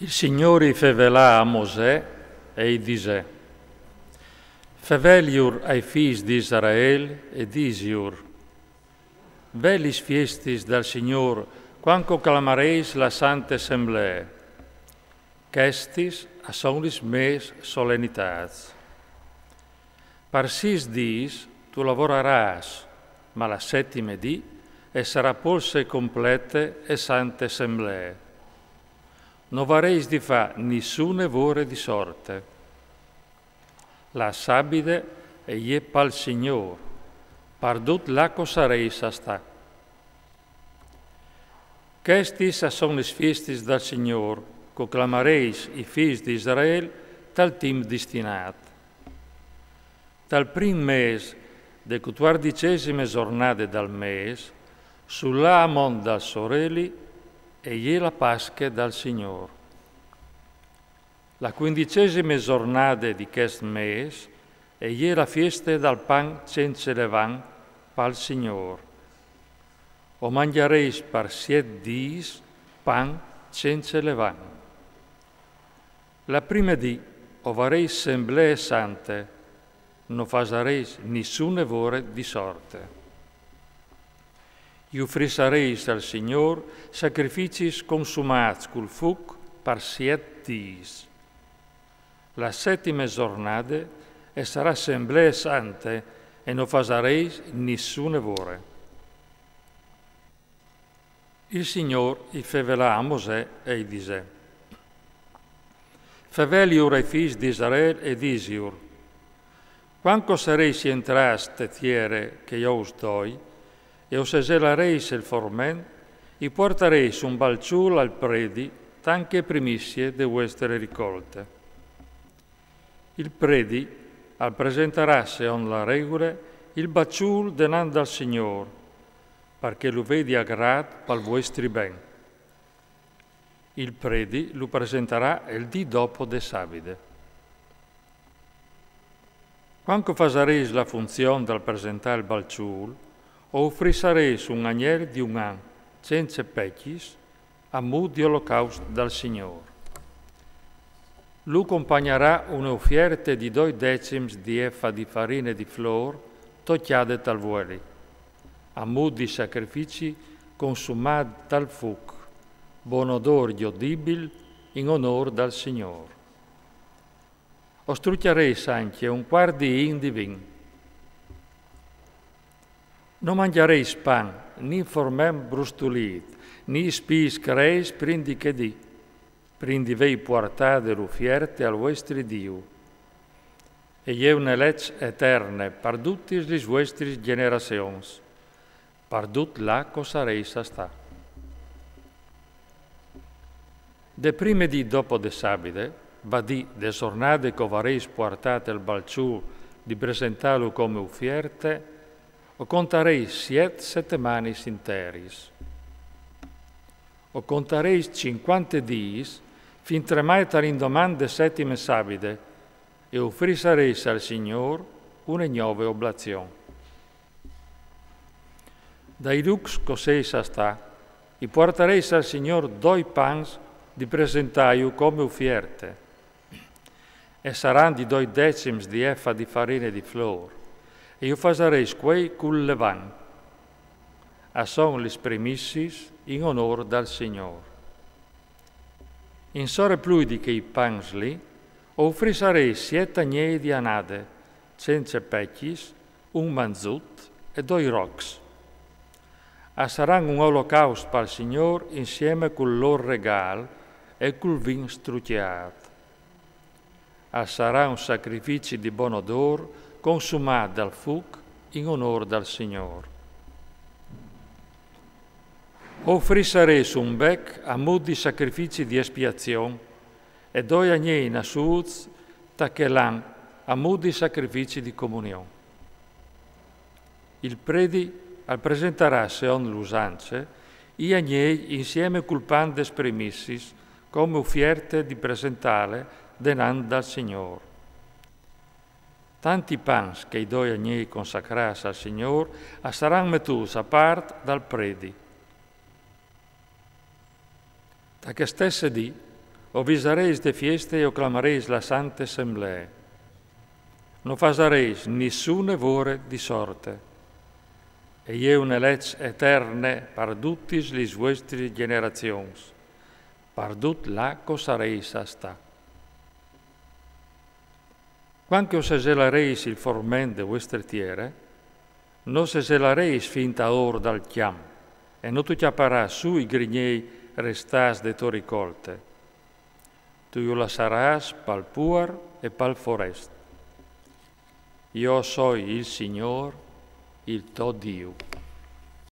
Il Signore fevelà a Mosè e disse: Feveliur ai fils di Israel e disiur: Velis fiestis dal Signor, quanco clamareis la santa assemblea, qu'estis a sonis mes solennitats. Per 6 dies tu lavoraràs, ma la settime dì e sarà polse complete e sante assemblea. Non vareis di fa nissune vore di sorte. La sabide e je pal Signor, pardut laco sareis asta. Questis son les fiestis del Signor, co clamareis i fils di Israel tal tim destinat. Dal prim mes de 14esime giornate dal mes, sull'amon dal soreli, e je la Pasche dal Signor. La 15esime giornata di quest mes e je la fiesta dal pan senza levain pal Signor. O mangiareis per 7 dies pan senza levain. La prima dì o vareis assemblee sante, non fasareis nissune vore di sorte. I offrisareis al Signor sacrificis consumats col fuc per 7 dies. La settima giornata e sarà assemblea sante e non fasareis nissune vore. Il Signor i fevelà a Mosè e disse: Feveliur ai fils di Israel e disiur: Quanco sareis entras tetiere che io us doi, e os eselareis il forment, i portareis un balciul al predi, tanche primissie de vostre ricolte. Il predi al presentarà seon la regole il balciul denand al Signor, perché lo vedi a grad pal vostri ben. Il predi lo presenterà il dì dopo de sabide. Quanco fasareis la funzione del presentare il balciul, o offrisareis un agnel di un an, senza pecchis, a mu di olocausto dal Signor. Lui accompagnerà un'offerta di 2 decims di effa di farina di flor, tocchiate tal vuoli, a mu di sacrifici consumati dal fuc, buon odor udibile in onore dal Signor. Ostrucciareis anche un quart di in di vin. Non mangiareis pan, ni formem brustulit, ni spis creis prindi che di, prindi vei portate l'uffierte al vostri Dio. E je una legge eterne, pardutis lis vostris generations, pardut laco sareis sta. De prime di dopo de sabide, va di de sornade che vareis portate al balciù di presentarlo come uffierte, o contareis 7 settimanis interis. O contareis 50 dies, fin tremai tarindoman de settime sabide, e offrisareis al Signor una nuova oblazione. Dai lux coseis sta, i portareis al Signor 2 pans di presentaio come uffierte, e saranno di 2 decims di effa di farina di flor, e io fasareis quei cul levan, a son lis premissis in onor dal Signor. In sore pludi che i pans li, offrisareis 7 agnei di anade, senza pecchis, un manzut e 2 rocs. A saranno un olocausto per il Signor insieme col loro regal e col vin strucciato. A sarà un sacrificio di buon odor consumato dal fuc in onore dal Signor. Offrisareis un bec a mo di sacrifici di espiazione e 2 agnei nasuz tachelan a mo di sacrifici di comunione. Il predi al presentarà seon l'usanze i agnei insieme col pan des premissis come uffierte di presentare denand al Signor. Tanti pans che i 2 agnei consacrati al Signor saranno mettuti a parte dal predi. Da che stesse dì o visareis de fieste o clamareis la santa assemblee. Non fasareis nessuna vore di sorte, e io ne legge eterne pardutis lis vostri generations, pardut laco sareis asta. Quanche os eselareis il formen de vostre tiere, non se eselareis finta or dal chiam, e non tu chiapparà su i grignei restas de to ricolte. Tu la saràs pal puer e pal forest. Io soy il Signor, il tuo Dio.